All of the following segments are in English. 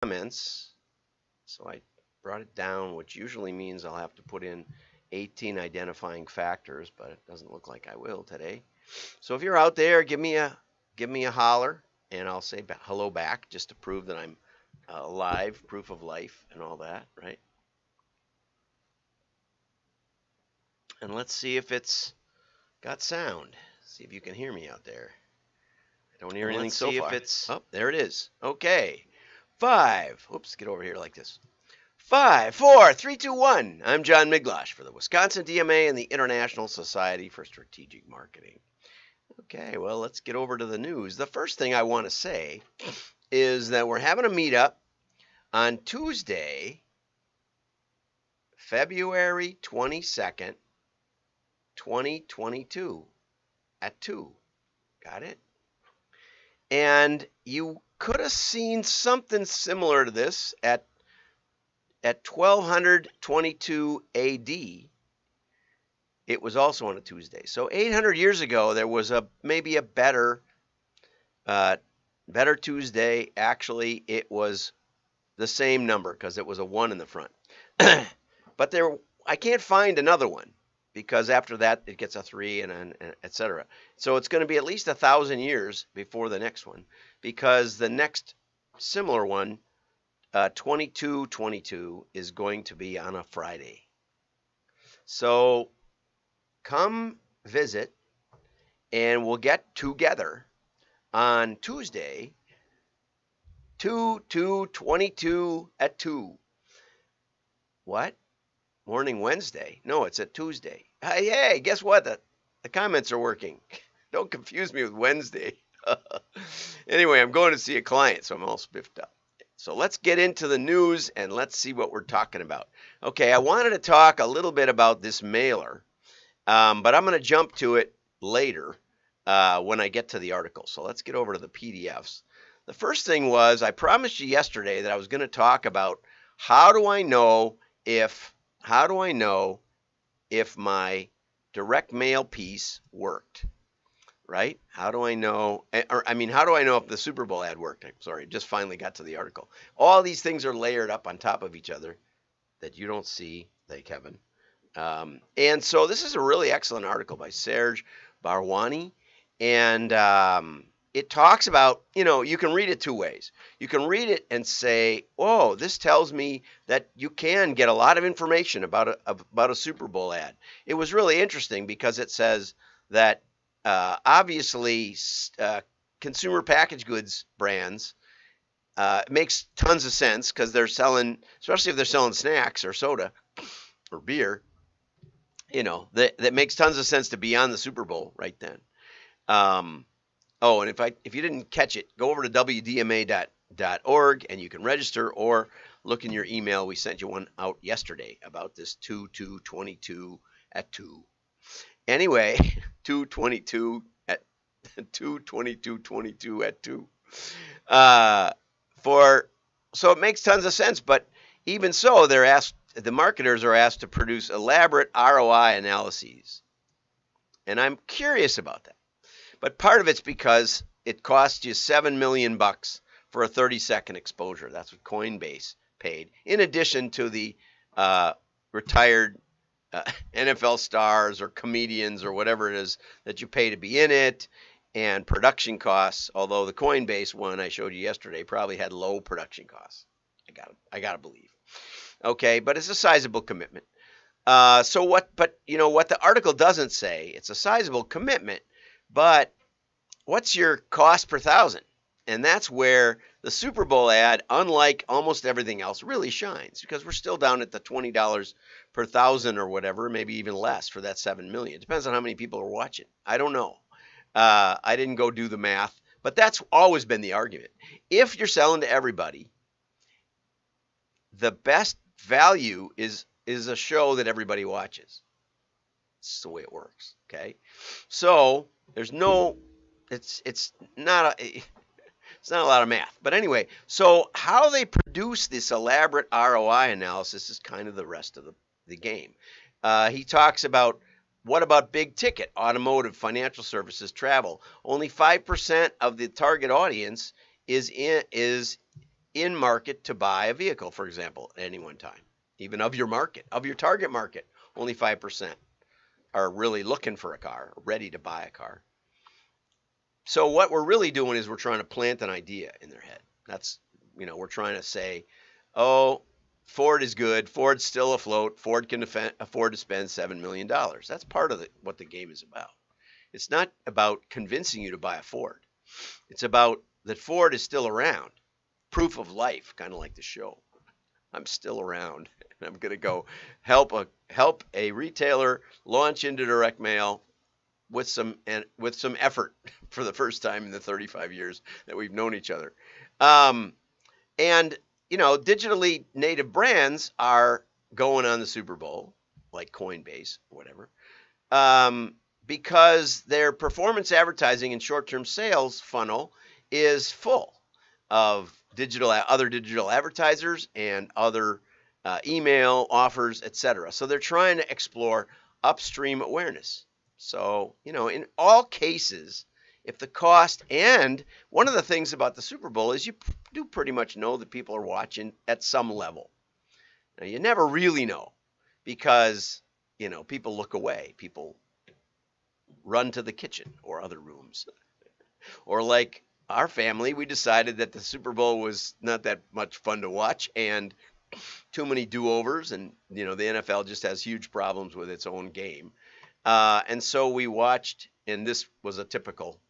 comments. So I brought it down, which usually means I'll have to put in 18 identifying factors, but it doesn't look like I will today. So if you're out there, give me a holler, and I'll say hello back just to prove that I'm alive, proof of life, and all that, right? And let's see if it's got sound. See if you can hear me out there. I don't hear anything so far. Oh, there it is. Okay. Five. Oops, get over here like this. 5, 4, 3, 2, 1. I'm John Miglosh for the Wisconsin DMA and the International Society for Strategic Marketing. Okay, well, let's get over to the news. The first thing I want to say is that we're having a meetup on Tuesday, February 22nd, 2022 at 2. Got it? And you could have seen something similar to this at 1222 AD. It was also on a Tuesday. So 800 years ago, there was maybe a better Tuesday. Actually, it was the same number because it was a 1 in the front. But I can't find another one because after that it gets a 3 and etc. So it's going to be at least 1,000 years before the next one, because the next similar one, 2222, is going to be on a Friday. So come visit and we'll get together on Tuesday, 2/2/22 at 2. What? Morning Wednesday? No, it's a Tuesday. Hey, guess what? The comments are working. Don't confuse me with Wednesday. Anyway, I'm going to see a client, so I'm all spiffed up. So let's get into the news and let's see what we're talking about. Okay, I wanted to talk a little bit about this mailer, but I'm going to jump to it later when I get to the article. So let's get over to the PDFs. The first thing was, I promised you yesterday that I was going to talk about how do I know if my direct mail piece worked, right? How do I know, how do I know if the Super Bowl ad worked? I'm sorry, just finally got to the article. All these things are layered up on top of each other that you don't see, like Kevin. And so this is a really excellent article by Serge Bharwani, and it talks about, you can read it two ways. You can read it and say, oh, this tells me that you can get a lot of information about a Super Bowl ad. It was really interesting because it says that obviously consumer packaged goods brands, it makes tons of sense because they're selling, especially if they're selling snacks or soda or beer, that makes tons of sense to be on the Super Bowl right then. And if you didn't catch it, go over to wdma.org and you can register, or look in your email. We sent you one out yesterday about this 2/2/22 at 2. Anyway, 2/22 at 2/22/22 at 2. So it makes tons of sense, but even so, the marketers are asked to produce elaborate ROI analyses. And I'm curious about that. But part of it's because it costs you $7 million for a 30-second exposure. That's what Coinbase paid, in addition to the retired NFL stars or comedians or whatever it is that you pay to be in it, and production costs. Although the Coinbase one I showed you yesterday probably had low production costs. I gotta believe. Okay, but it's a sizable commitment. But what the article doesn't say, it's a sizable commitment, but what's your cost per thousand? And that's where the Super Bowl ad, unlike almost everything else, really shines, because we're still down at the $20 per thousand or whatever, maybe even less for that 7 million. It depends on how many people are watching. I don't know. I didn't go do the math, but that's always been the argument. If you're selling to everybody, the best value is a show that everybody watches. It's the way it works. Okay, so there's no, it's not a lot of math. But anyway, so how they produce this elaborate ROI analysis is kind of the rest of the game. He talks about, what about big ticket, automotive, financial services, travel? Only 5% of the target audience is in market to buy a vehicle, for example, at any one time, even of your market, of your target market. Only 5% are really looking for a car, ready to buy a car. So what we're really doing is we're trying to plant an idea in their head. That's, we're trying to say, oh, Ford is good. Ford's still afloat. Ford can afford to spend $7 million. That's part of what the game is about. It's not about convincing you to buy a Ford. It's about that Ford is still around. Proof of life, kind of like the show. I'm still around, and I'm going to go help a retailer launch into direct mail with some effort for the first time in the 35 years that we've known each other. And digitally native brands are going on the Super Bowl, like Coinbase, or whatever, because their performance advertising and short-term sales funnel is full of other digital advertisers and other email offers, etc. So they're trying to explore upstream awareness. So, in all cases, if the cost, and one of the things about the Super Bowl is you do pretty much know that people are watching at some level. Now, you never really know because, people look away. People run to the kitchen or other rooms. Or like our family, we decided that the Super Bowl was not that much fun to watch and too many do-overs, and the NFL just has huge problems with its own game. And so we watched, and this was a typical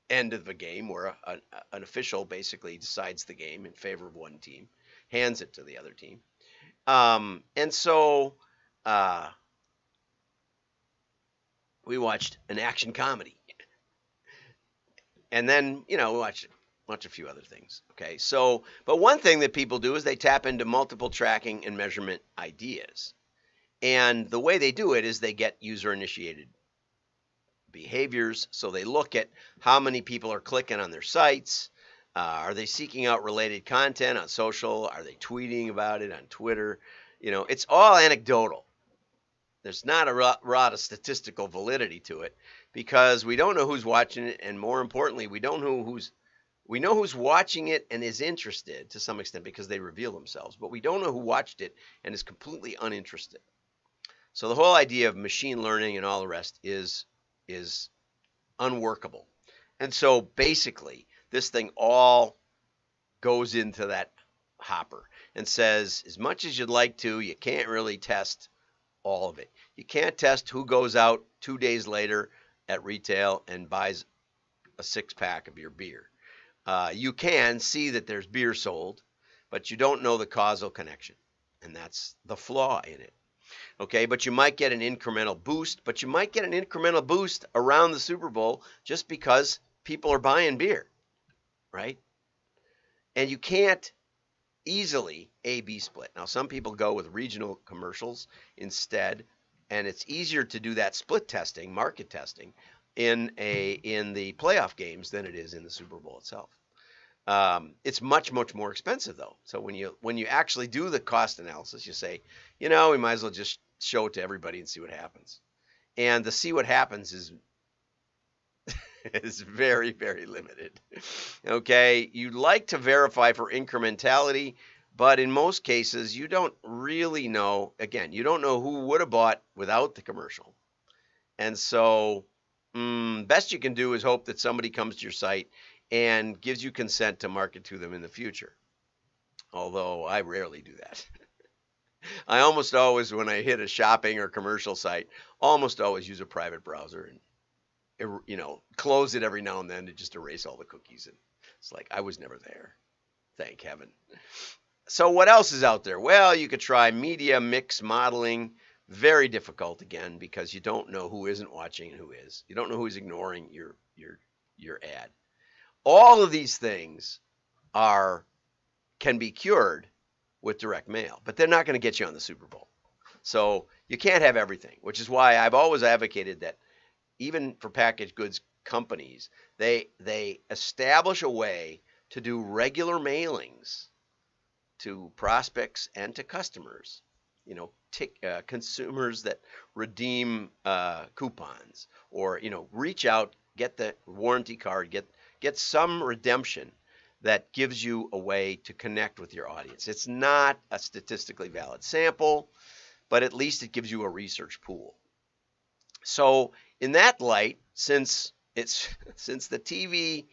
end of the game where an official basically decides the game in favor of one team, hands it to the other team. And so we watched an action comedy. And then, we watch a few other things. Okay. So, but one thing that people do is they tap into multiple tracking and measurement ideas. And the way they do it is they get user-initiated behaviors. So they look at how many people are clicking on their sites. Are they seeking out related content on social? Are they tweeting about it on Twitter? It's all anecdotal. There's not a lot of statistical validity to it because we don't know who's watching it, and more importantly, we know who's watching it and is interested to some extent because they reveal themselves, but we don't know who watched it and is completely uninterested. So the whole idea of machine learning and all the rest is unworkable. And so basically, this thing all goes into that hopper and says, as much as you'd like to, you can't really test all of it. You can't test who goes out 2 days later at retail and buys a 6-pack of your beer. You can see that there's beer sold, but you don't know the causal connection. And that's the flaw in it. Okay, but you might get an incremental boost, around the Super Bowl just because people are buying beer, right? And you can't easily A/B split. Now, some people go with regional commercials instead, and it's easier to do that split testing, market testing, in the playoff games than it is in the Super Bowl itself. It's much, much more expensive though. So when you actually do the cost analysis, you say, we might as well just show it to everybody and see what happens. And the see what happens is very, very limited. Okay, you'd like to verify for incrementality, but in most cases, you don't really know. Again, you don't know who would have bought without the commercial. And so best you can do is hope that somebody comes to your site and gives you consent to market to them in the future. Although I rarely do that. I almost always, when I hit a shopping or commercial site, almost always use a private browser and close it every now and then to just erase all the cookies. And it's like, I was never there. Thank heaven. So what else is out there? Well, you could try media mix modeling. Very difficult again, because you don't know who isn't watching and who is. You don't know who's ignoring your ad. All of these things can be cured with direct mail, but they're not going to get you on the Super Bowl. So you can't have everything, which is why I've always advocated that even for packaged goods companies, they establish a way to do regular mailings to prospects and to customers, consumers that redeem coupons, or reach out, get the warranty card, get some redemption that gives you a way to connect with your audience. It's not a statistically valid sample, but at least it gives you a research pool. So in that light, since the TV,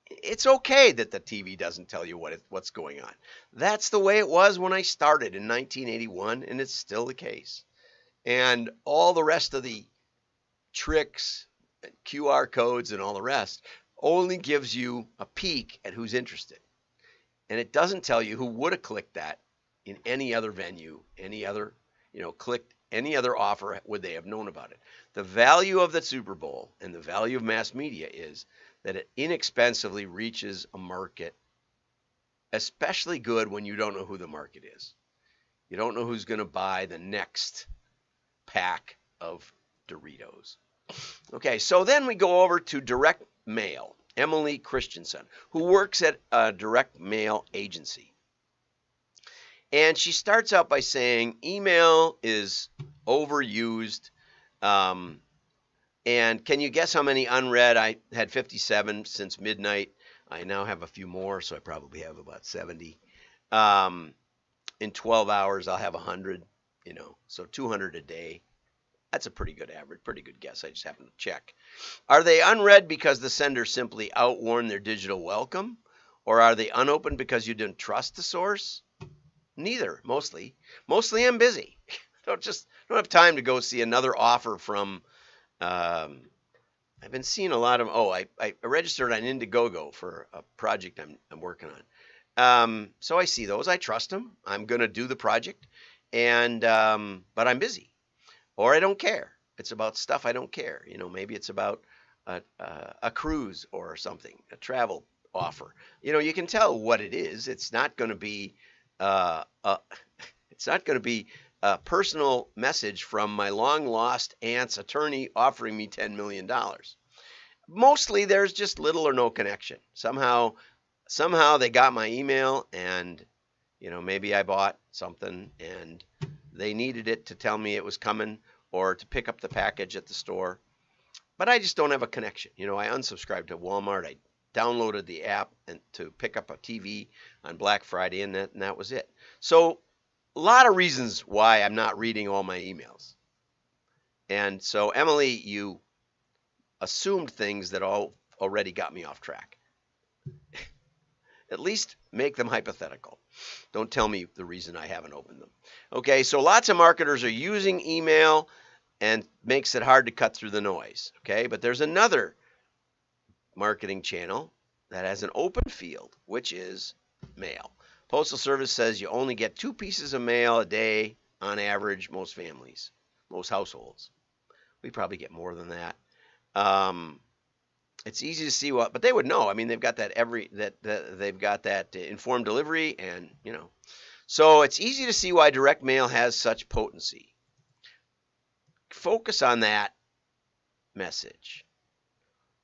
it's okay that the TV doesn't tell you what's going on. That's the way it was when I started in 1981, and it's still the case. And all the rest of the tricks, QR codes, and all the rest only gives you a peek at who's interested. And it doesn't tell you who would have clicked that in any other venue, any other, clicked any other offer, would they have known about it. The value of the Super Bowl and the value of mass media is that it inexpensively reaches a market, especially good when you don't know who the market is. You don't know who's going to buy the next pack of Doritos. Okay, so then we go over to direct mail. Emily Christensen, who works at a direct mail agency. And she starts out by saying email is overused. And can you guess how many unread? I had 57 since midnight. I now have a few more, so I probably have about 70. In 12 hours, I'll have 100, so 200 a day. That's a pretty good average, pretty good guess. I just happened to check. Are they unread because the sender simply outworn their digital welcome? Or are they unopened because you didn't trust the source? Neither, mostly. Mostly I'm busy. Don't have time to go see another offer from, I've been seeing a lot of, I registered on Indiegogo for a project I'm working on. So I see those, I trust them. I'm going to do the project, but I'm busy. Or I don't care. It's about stuff I don't care. Maybe it's about a cruise or something, a travel offer. You can tell what it is. It's not going to be a personal message from my long lost aunt's attorney offering me $10 million. Mostly there's just little or no connection. Somehow they got my email and maybe I bought something and they needed it to tell me it was coming or to pick up the package at the store. But I just don't have a connection. I unsubscribed to Walmart. I downloaded the app and to pick up a TV on Black Friday, and that was it. So a lot of reasons why I'm not reading all my emails. And so, Emily, you assumed things that already got me off track. At least make them hypothetical. Don't tell me the reason I haven't opened them. Okay, so lots of marketers are using email and makes it hard to cut through the noise. Okay, but there's another marketing channel that has an open field, which is mail. Postal Service says you only get 2 pieces of mail a day on average, most families, most households. We probably get more than that. It's easy to see but they would know. I mean, they've got they've got that informed delivery, and so it's easy to see why direct mail has such potency. Focus on that message.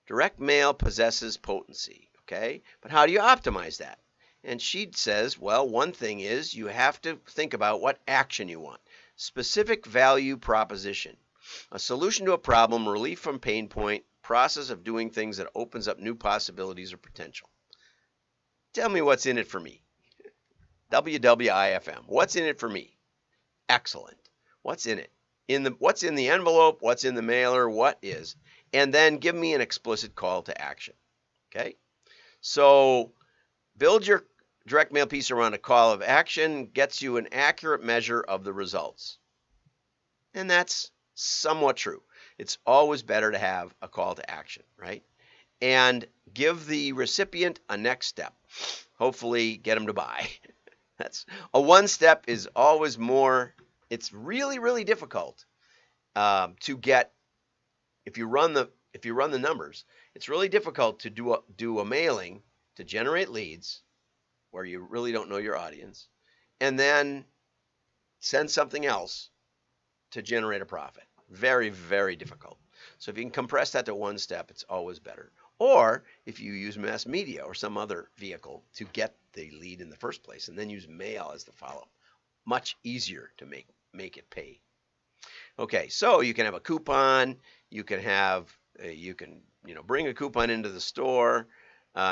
Direct mail possesses potency, okay? But how do you optimize that? And she says, well, one thing is you have to think about what action you want. Specific value proposition. A solution to a problem, relief from pain point, process of doing things that opens up new possibilities or potential. Tell me what's in it for me. WWIFM. What's in it for me? Excellent. What's in it? What's in the envelope? What's in the mailer? What is? And then give me an explicit call to action. Okay? So build your direct mail piece around a call of action, gets you an accurate measure of the results. And that's somewhat true. It's always better to have a call to action, right? And give the recipient a next step. Hopefully get them to buy. That's a one step is always more. It's really, really difficult to get. If you run the numbers, it's really difficult to do a mailing to generate leads where you really don't know your audience, and then send something else to generate a profit. Very, very difficult. So if you can compress that to one step, it's always better. Or if you use mass media or some other vehicle to get the lead in the first place, and then use mail as the follow-up, much easier to make it pay. Okay, so you can have a coupon. You can have bring a coupon into the store.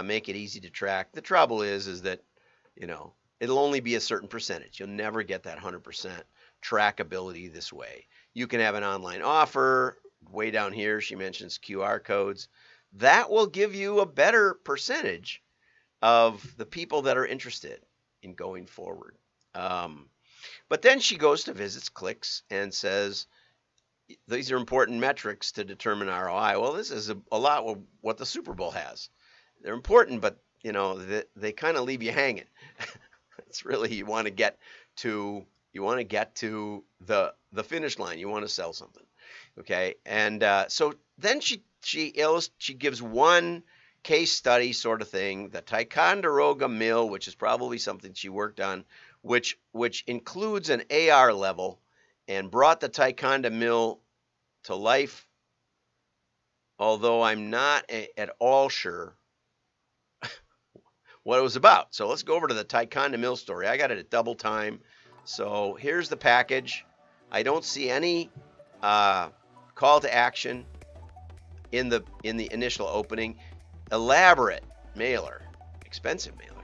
make it easy to track. The trouble is that, you know, it'll only be a certain percentage. You'll never get that 100% trackability this way. You can have an online offer. Way down here, she mentions QR codes. That will give you a better percentage of the people that are interested in going forward. But then she goes to visits, clicks, and says, these are important metrics to determine ROI. Well, this is a lot of what the Super Bowl has. They're important, but you know, they kind of leave you hanging. It's really, you want to get to the finish line. You want to sell something, okay? And so then she gives one case study sort of thing, the Ticonderoga Mill, which is probably something she worked on, which includes an AR level, and brought the Ticonderoga Mill to life, although I'm not at all sure what it was about. So let's go over to the Ticonderoga Mill story. I got it at double time. So here's the package. I don't see any call to action in the initial opening. Elaborate mailer, expensive mailer.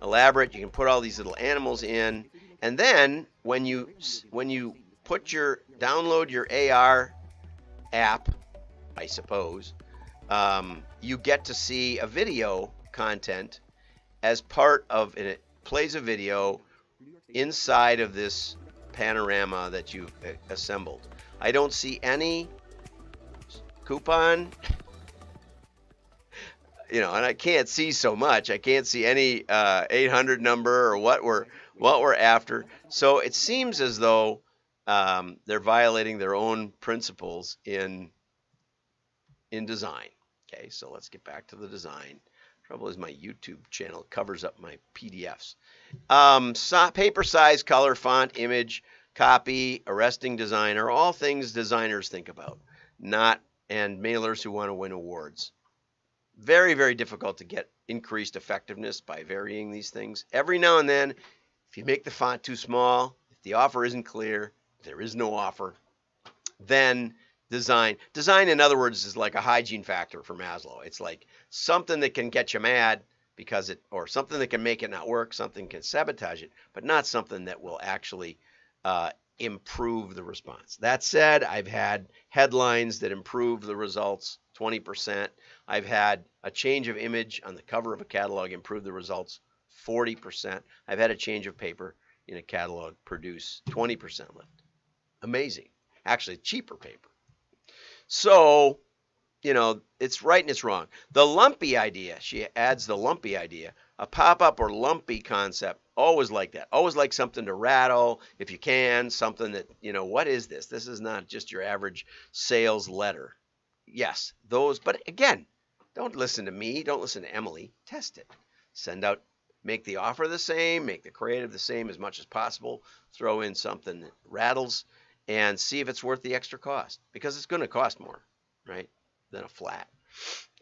Elaborate. You can put all these little animals in, and then when you download your AR app, I suppose, you get to see a video content as part of it. It plays a video inside of this panorama that you've assembled. I don't see any coupon, you know, and I can't see so much. I can't see any 800 number or what we're after. So it seems as though they're violating their own principles in design. Okay, so let's get back to the design. Trouble is my YouTube channel covers up my PDFs. Paper size, color, font, image, copy, arresting design are all things designers think about, and mailers who want to win awards. Very, very difficult to get increased effectiveness by varying these things. Every now and then, if you make the font too small, if the offer isn't clear, if there is no offer, then design, in other words, is like a hygiene factor for Maslow. It's like something that can get you mad or something that can make it not work, something can sabotage it, but not something that will actually improve the response. That said, I've had headlines that improve the results 20%. I've had a change of image on the cover of a catalog improve the results 40%. I've had a change of paper in a catalog produce 20% lift. Amazing. Actually, cheaper paper. So, you know, it's right and it's wrong. The lumpy idea, she adds the lumpy idea, a pop-up or lumpy concept, always like that. Always like something to rattle, if you can, something that, you know, what is this? This is not just your average sales letter. Yes, those, but again, don't listen to me, don't listen to Emily, test it. Send out, make the offer the same, make the creative the same as much as possible, throw in something that rattles, and see if it's worth the extra cost, because it's going to cost more, right, than a flat.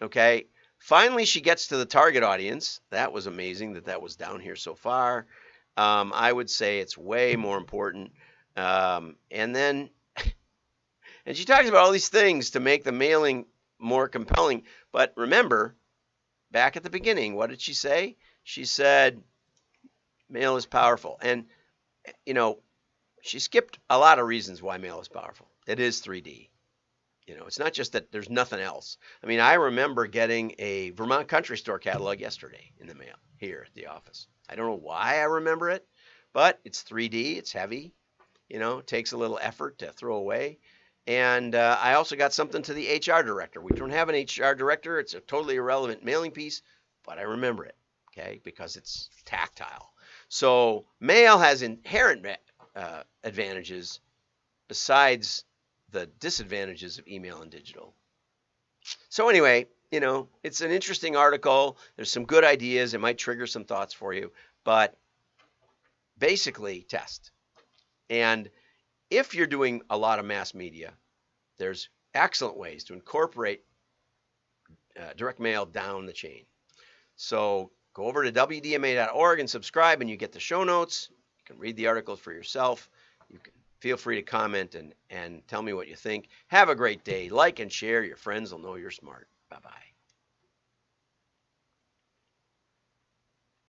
Okay. Finally, she gets to the target audience. That was amazing that was down here so far. I would say it's way more important. And then, and she talks about all these things to make the mailing more compelling. But remember, back at the beginning, what did she say? She said, mail is powerful. And, you know, she skipped a lot of reasons why mail is powerful. It is 3D. You know, it's not just that there's nothing else. I mean, I remember getting a Vermont Country Store catalog yesterday in the mail here at the office. I don't know why I remember it, but it's 3D, it's heavy, you know, it takes a little effort to throw away. And I also got something to the HR director. We don't have an HR director. It's a totally irrelevant mailing piece, but I remember it, okay, because it's tactile. So mail has inherent advantages besides the disadvantages of email and digital. So anyway, you know, it's an interesting article. There's some good ideas. It might trigger some thoughts for you, but basically test. And if you're doing a lot of mass media, there's excellent ways to incorporate direct mail down the chain. So go over to WDMA.org and subscribe, and you get the show notes. You can read the articles for yourself. You can feel free to comment and tell me what you think. Have a great day. Like and share. Your friends will know you're smart. Bye-bye.